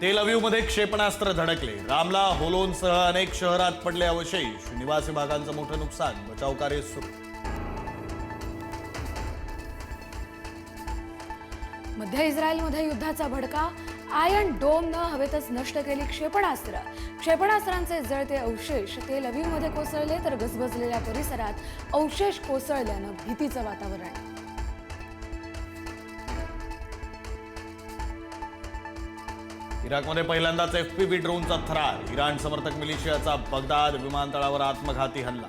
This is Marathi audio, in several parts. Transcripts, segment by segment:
तेल अवीवमध्ये क्षेपणास्त्र धडकले. रामला होलोनसह अनेक शहरात पडले अवशेष. निवासी भागांचं मोठं नुकसान. बचाव कार्य सुरू. मध्य इस्रायलमध्ये युद्धाचा भडका. आयर्न डोमनं हवेतच नष्ट केली क्षेपणास्त्र. क्षेपणास्त्रांचे जळते अवशेष तेल अवीवमध्ये कोसळले तर गजबजलेल्या परिसरात अवशेष कोसळल्यानं भीतीचं वातावरण. इराकमध्ये पहिल्यांदाच FPV ड्रोनचा थरार. इराण समर्थक मिलिशियाचा बगदाद विमानतळावर आत्मघाती हल्ला.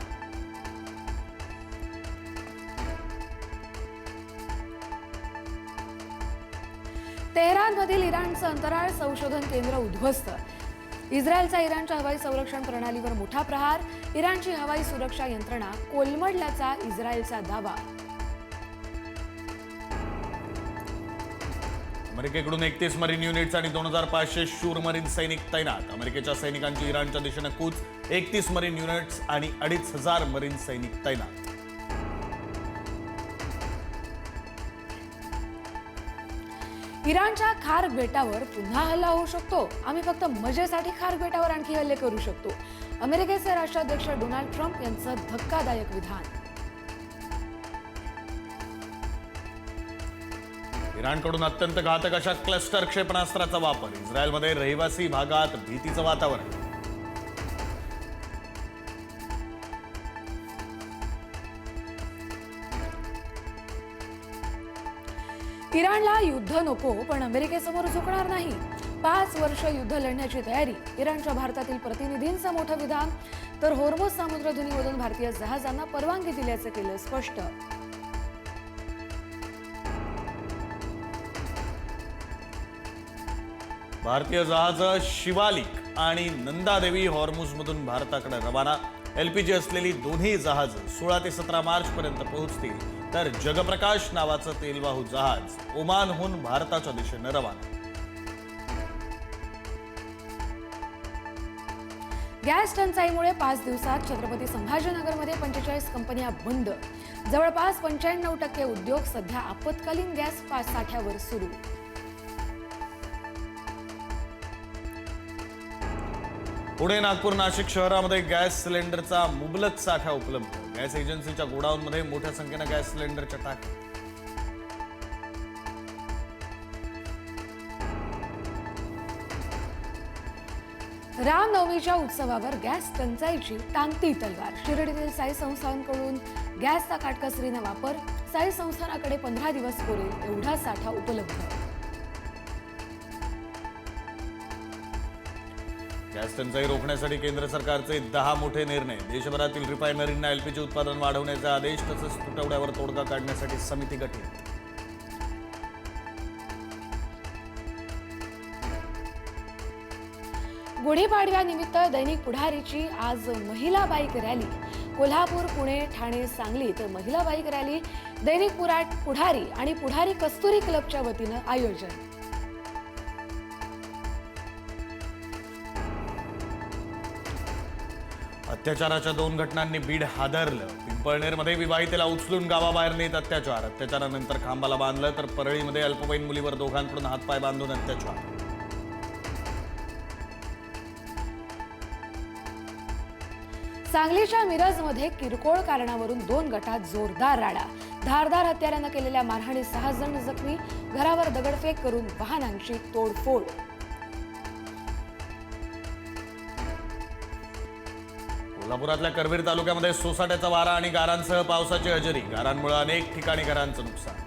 तेहरानमधील इराणचं अंतराळ संशोधन केंद्र उद्ध्वस्त. इस्रायलचा इराणच्या हवाई संरक्षण प्रणालीवर मोठा प्रहार. इराणची हवाई सुरक्षा यंत्रणा कोलमडल्याचा इस्रायलचा दावा. अमेरिकेकडून 31 मरीन युनिट्स आणि 2500 शूर मरीन सैनिक तैनात. अमेरिकेच्या सैनिकांची इराणच्या दिशेने कूच. 31 मरीन युनिट्स आणि 2500 मरीन सैनिक तैनात. इराणच्या खार्क बेटावर पुन्हा हल्ला होऊ शकतो. आम्ही फक्त मजेसाठी खार्क बेटावर आणखी हल्ले करू शकतो. अमेरिकेचे राष्ट्राध्यक्ष डोनाल्ड ट्रम्प यांचं धक्कादायक विधान. इराणकडून अत्यंत घातक अशा क्लस्टर क्षेपणास्त्राचा वापर. इस्रायलमध्ये रहिवासी भागात भीतीचं वातावरण. इराणला युद्ध नको पण अमेरिकेसमोर झुकणार नाही. 5 वर्ष युद्ध लढण्याची तयारी. इराणच्या भारतातील प्रतिनिधींचं मोठं विधान. तर होर्मुझ सामुद्रधुनीमधून भारतीय जहाजांना परवानगी दिल्याचं केलं स्पष्ट. भारतीय जहाज शिवालिक आणि नंदादेवी हॉर्मुझमधून भारताकडे रवाना. LPG असलेली दोन्ही जहाज 16 ते 17 मार्च पर्यंत पोहोचतील. तर जगप्रकाश नावाचं तेलवाहू जहाज ओमानहून भारताच्या दिशेने रवाना. गॅस टंचाईमुळे 5 दिवसात छत्रपती संभाजीनगरमध्ये 45 कंपन्या बंद. जवळपास 95% उद्योग सध्या आपत्कालीन गॅस साठ्यावर सुरू. पुणे, नागपूर, नाशिक शहरामध्ये गॅस सिलेंडरचा मुबलक साठा उपलब्ध. गॅस एजन्सीच्या गोडाऊनमध्ये मोठ्या संख्येने गॅस सिलेंडरच्या टाक्या. रामनवमीच्या उत्सवावर गॅस टंचाईची टांगती तलवार. शिर्डीतील साई संस्थांकडून गॅसचा काटकसरीने वापर. साई संस्थानाकडे 15 दिवस पुरेल एवढा साठा उपलब्ध. गॅस टंचाई रोखण्यासाठी केंद्र सरकारचे 10 मोठे निर्णय. देशभरातील रिफायनरींना LPG उत्पादन वाढवण्याचे आदेश. तसंच तुटवड्यावर तोडगा काढण्यासाठी समिती गठीत. गुढीपाडव्यानिमित्त दैनिक पुढारीची आज महिला बाईक रॅली. कोल्हापूर, पुणे, ठाणे, सांगली तर महिला बाईक रॅली. दैनिक पुढारी आणि पुढारी कस्तुरी क्लबच्या वतीनं आयोजन. अत्याचाराच्या 2 घटनांनी बीड हादरलं. पिंपळनेरमध्ये विवाहितेला उचलून गावाबाहेर नेत अत्याचार. अत्याचारानंतर खांबाला बांधलं. तर परळीमध्ये अल्पवयीन मुलीवर दोघांकडून हातपाय बांधून अत्याचार. सांगलीच्या मिरजमध्ये किरकोळ कारणावरून 2 गटात जोरदार राडा. धारदार हत्यारानं केलेल्या मारहाणीत 6 जण जखमी. घरावर दगडफेक करून वाहनांची तोडफोड. कोल्हापुरातल्या करवीर तालुक्यामध्ये सोसाट्याचा वारा आणि गारांसह पावसाची हजेरी. गारांमुळे अनेक ठिकाणी घरांचं नुकसान.